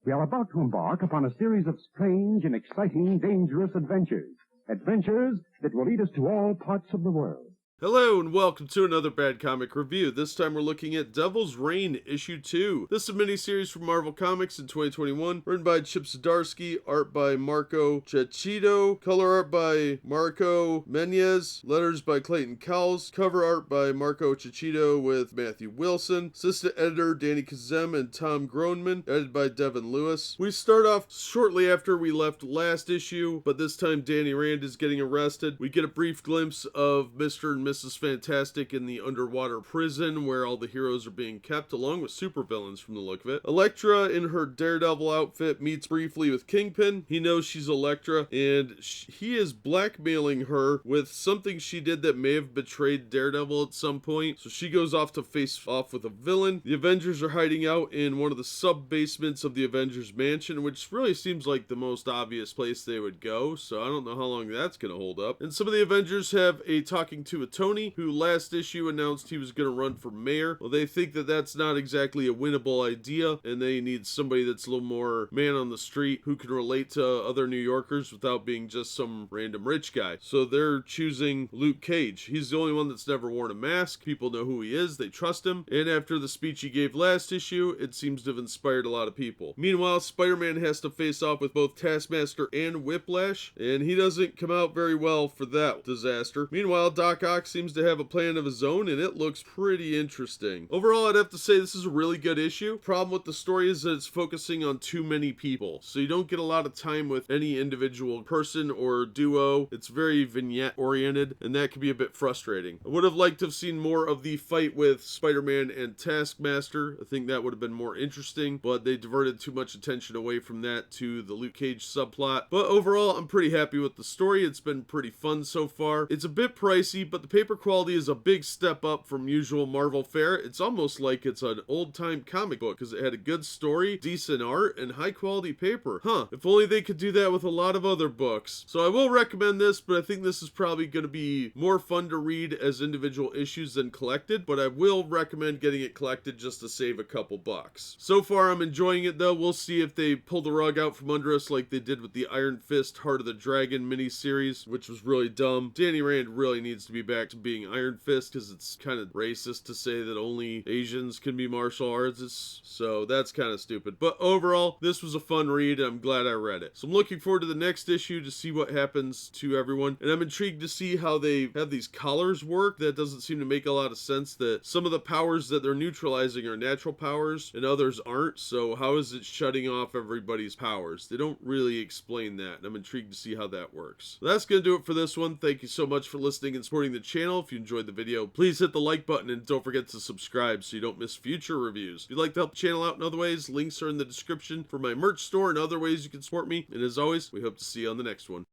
We are about to embark upon a series of strange and exciting, dangerous adventures. Adventures that will lead us to all parts of the world. Hello and welcome to another Bad Comic Review. This time we're looking at Devil's Reign Issue 2. This is a miniseries from Marvel Comics in 2021, written by Zdarsky, art by Marco Checchetto, color art by Marco Menyz, letters by Clayton Cowles, cover art by Marco Checchetto with Matthew Wilson, assistant editor Danny Kazem and Tom Groneman, edited by Devin Lewis. We start off shortly after we left last issue, but this time Danny Rand is getting arrested. We get a brief glimpse of Mr. and Mrs. Fantastic in the underwater prison where all the heroes are being kept, along with supervillains from the look of it. Elektra in her Daredevil outfit meets briefly with Kingpin. He knows she's Elektra, and he is blackmailing her with something she did that may have betrayed Daredevil at some point. So she goes off to face off with a villain. The Avengers are hiding out in one of the sub-basements of the Avengers mansion, which really seems like the most obvious place they would go, so I don't know how long that's going to hold up. And some of the Avengers have a talking to a Tony, who last issue announced he was going to run for mayor. Well, they think that that's not exactly a winnable idea, and they need somebody that's a little more man on the street who can relate to other New Yorkers without being just some random rich guy. So they're choosing Luke Cage. He's the only one that's never worn a mask. People know who he is. They trust him. And after the speech he gave last issue, it seems to have inspired a lot of people. Meanwhile, Spider-Man has to face off with both Taskmaster and Whiplash, and he doesn't come out very well for that disaster. Meanwhile, Doc Ock seems to have a plan of his own, and it looks pretty interesting. Overall, I'd have to say this is a really good issue. Problem with the story is that it's focusing on too many people, so you don't get a lot of time with any individual person or duo. It's very vignette oriented, and that can be a bit frustrating. I would have liked to have seen more of the fight with Spider-Man and Taskmaster. I think that would have been more interesting, but they diverted too much attention away from that to the Luke Cage subplot. But overall, I'm pretty happy with the story. It's been pretty fun so far. It's a bit pricey, but the paper quality is a big step up from usual Marvel fare. It's almost like it's an old-time comic book because it had a good story, decent art, and high-quality paper. If only they could do that with a lot of other books. So I will recommend this, but I think this is probably going to be more fun to read as individual issues than collected, but I will recommend getting it collected just to save a couple bucks. So far, I'm enjoying it, though. We'll see if they pull the rug out from under us like they did with the Iron Fist Heart of the Dragon miniseries, which was really dumb. Danny Rand really needs to be back to being Iron Fist because it's kind of racist to say that only Asians can be martial artists, so that's kind of stupid. But overall, this was a fun read, and I'm glad I read it. So I'm looking forward to the next issue to see what happens to everyone, and I'm intrigued to see how they have these collars work. That doesn't seem to make a lot of sense, that some of the powers that they're neutralizing are natural powers and others aren't, so how is it shutting off everybody's powers? They don't really explain that, and I'm intrigued to see how that works. So that's going to do it for this one. Thank you so much for listening and supporting the channel. If you enjoyed the video, please hit the like button and don't forget to subscribe so you don't miss future reviews. If you'd like to help the channel out in other ways, links are in the description for my merch store and other ways you can support me. And as always, we hope to see you on the next one.